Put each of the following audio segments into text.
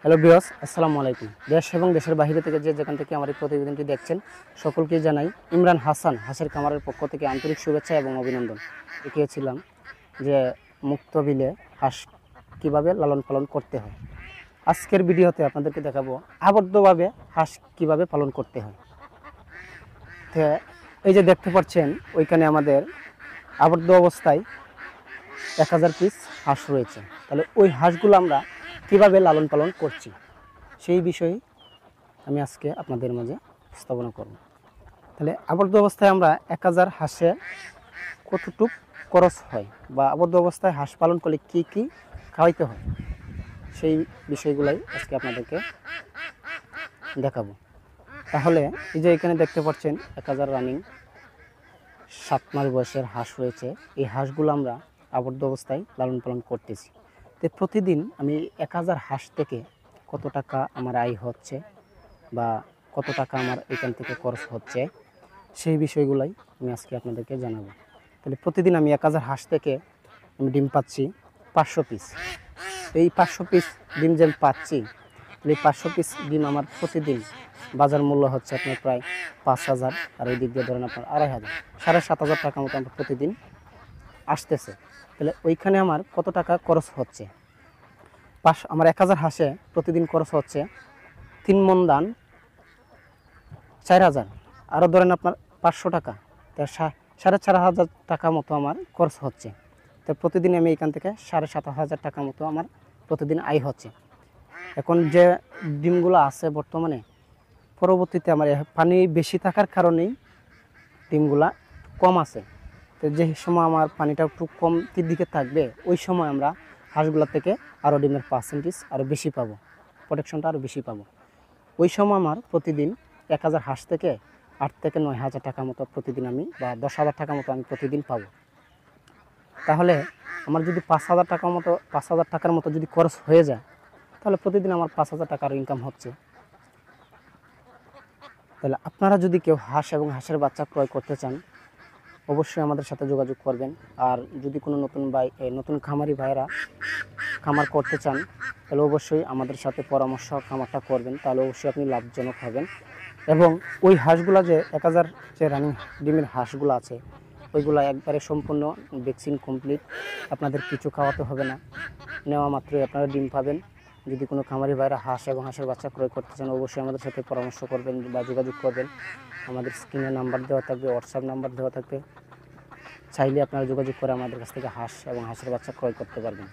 Hello viewers, আসসালামু আলাইকুম। দেশ এবং দেশের বাইরে থেকে যেখান থেকে আমার এই প্রতিবেদনটি দেখছেন সকলকে জানাই ইমরান হাসান হাঁসের খামারের পক্ষ থেকে আন্তরিক শুভেচ্ছা এবং অভিনন্দন। দেখিয়েছিলাম যে মুক্ত বিলে হাঁস কীভাবে লালন পালন করতে হয়। আজকের ভিডিওতে আপনাদেরকে দেখাবো আবদ্ধভাবে হাঁস কীভাবে পালন করতে হয়। তো এই যে দেখতে পাচ্ছেন ওইখানে আমাদের আবদ্ধ অবস্থায় 1000 পিস হাঁস রয়েছে। তাহলে ওই হাঁসগুলো আমরা কীভাবে লালন পালন করছি সেই বিষয়ে আমি আজকে আপনাদের মাঝে উপস্থাপনা করব। তাহলে আবদ্ধ অবস্থায় আমরা 1000 হাঁসে কতটুক খরচ হয় বা আবদ্ধ অবস্থায় হাঁস পালন করলে কি কি খাওয়াইতে হয় সেই বিষয়গুলাই আজকে আপনাদেরকে দেখাবো। তাহলে এই যে এখানে দেখতে পাচ্ছেন 1000 রানিং 7 মাস বয়সের হাঁস রয়েছে। এই হাঁসগুলো আমরা আবদ্ধ অবস্থায় লালন পালন করতেছি। তো প্রতিদিন আমি 1000 হাঁস থেকে কত টাকা আমার আয় হচ্ছে বা কত টাকা আমার এখান থেকে খরচ হচ্ছে সেই বিষয়গুলাই আমি আজকে আপনাদেরকে জানাবো। তাহলে প্রতিদিন আমি 1000 হাঁস থেকে আমি ডিম পাচ্ছি 500 পিস। এই 500 পিস ডিম যে পাচ্ছি, এই 500 পিস ডিম আমার প্রতিদিন বাজার মূল্য হচ্ছে আপনার প্রায় 5000, আর এই দিক দিয়ে ধরেন আপনার 2500, 7500 টাকা মতো আমার প্রতিদিন আসতেছে। তাহলে ওইখানে আমার কত টাকা খরচ হচ্ছে? আমার 1000 হাঁসে প্রতিদিন খরচ হচ্ছে 3 মণ ধান 4000, আরও ধরেন আপনার 500 টাকা, তা 4500 টাকা মতো আমার খরচ হচ্ছে। তো প্রতিদিন আমি এখান থেকে 7500 টাকা মতো আমার প্রতিদিন আয় হচ্ছে। এখন যে ডিমগুলো আছে বর্তমানে, পরবর্তীতে আমার পানি বেশি থাকার কারণেই ডিমগুলা কম আছে। তো যে সময় আমার পানিটা একটু কমতির দিকে থাকবে ওই সময় আমরা হাঁসগুলো থেকে আরও ডিমের পার্সেন্টেজ আরও বেশি পাবো, প্রোটেকশনটা আরও বেশি পাবো। ওই সময় আমার প্রতিদিন 1000 হাঁস থেকে 8 থেকে 9000 টাকা মতো প্রতিদিন আমি বা 10,000 টাকা মতো আমি প্রতিদিন পাবো। তাহলে আমার যদি 5000 টাকার মতো যদি খরচ হয়ে যায়, তাহলে প্রতিদিন আমার 5000 টাকার ইনকাম হচ্ছে। তাহলে আপনারা যদি কেউ হাঁস এবং হাঁসের বাচ্চা ক্রয় করতে চান অবশ্যই আমাদের সাথে যোগাযোগ করবেন। আর যদি কোনো নতুন খামারি ভাইরা খামার করতে চান তাহলে অবশ্যই আমাদের সাথে পরামর্শ খামারটা করবেন, তাহলে অবশ্যই আপনি লাভজনক হবেন। এবং ওই হাঁসগুলো যে 1000 যে রানিং ডিমের হাঁসগুলো আছে ওইগুলো একবারে সম্পূর্ণ ভ্যাকসিন কমপ্লিট, আপনাদের কিছু খাওয়াতে হবে না, নেওয়া মাত্রই আপনারা ডিম পাবেন। যদি কোনো খামারি ভাইরা হাঁস এবং হাঁসের বাচ্চা ক্রয় করতে চান অবশ্যই আমাদের সাথে পরামর্শ করবেন বা যোগাযোগ করবেন। আমাদের স্ক্রিনে নাম্বার দেওয়া থাকবে, হোয়াটসঅ্যাপ নাম্বার দেওয়া থাকবে, চাইলে আপনারা যোগাযোগ করে আমাদের কাছ থেকে হাঁস এবং হাঁসের বাচ্চা ক্রয় করতে পারবেন।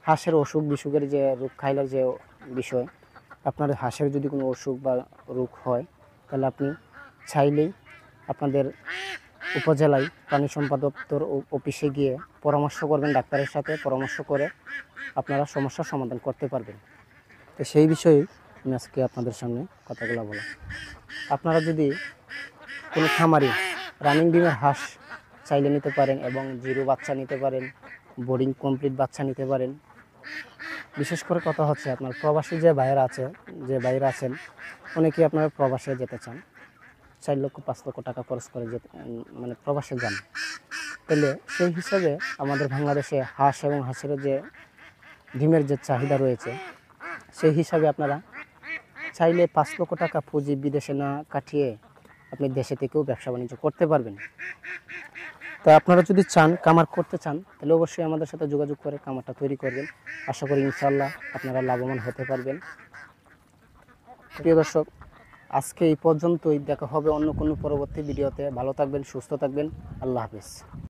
হাঁসের অসুখ বিসুখের যে রোগ খাইলার যে বিষয়, আপনার হাঁসের যদি কোনো অসুখ বা রোগ হয় তাহলে আপনি চাইলেই আপনাদের উপজেলায় প্রাণী সম্পদ দপ্তর অফিসে গিয়ে পরামর্শ করবেন, ডাক্তারের সাথে পরামর্শ করে আপনারা সমস্যার সমাধান করতে পারবেন। তো সেই বিষয়ে আমি আজকে আপনাদের সামনে কথাগুলো বলা। আপনারা যদি কোনো খামারি রানিং ডিমের হাঁস চাইলে নিতে পারেন এবং জিরো বাচ্চা নিতে পারেন, বোর্ডিং কমপ্লিট বাচ্চা নিতে পারেন। বিশেষ করে কথা হচ্ছে আপনার প্রবাসী যে ভাইয়েরা আছেন অনেকেই আপনারা প্রবাসে যেতে চান, 4 লক্ষ 5 লক্ষ টাকা খরচ করে মানে প্রবাসে যান। তাহলে সেই হিসাবে আমাদের বাংলাদেশে হাঁস এবং হাঁসের যে ডিমের যে চাহিদা রয়েছে সেই হিসাবে আপনারা চাইলে 5 লক্ষ টাকা পুঁজি বিদেশে না কাটিয়ে আপনি দেশে থেকেও ব্যবসা বাণিজ্য করতে পারবেন। তো আপনারা যদি চান খামার করতে চান তাহলে অবশ্যই আমাদের সাথে যোগাযোগ করে খামারটা তৈরি করবেন। আশা করি ইনশাআল্লাহ আপনারা লাভবান হতে পারবেন। প্রিয় দর্শক, আজকে এই পর্যন্তই, দেখা হবে অন্য কোনো পরবর্তী ভিডিওতে। ভালো থাকবেন, সুস্থ থাকবেন, আল্লাহ হাফেজ।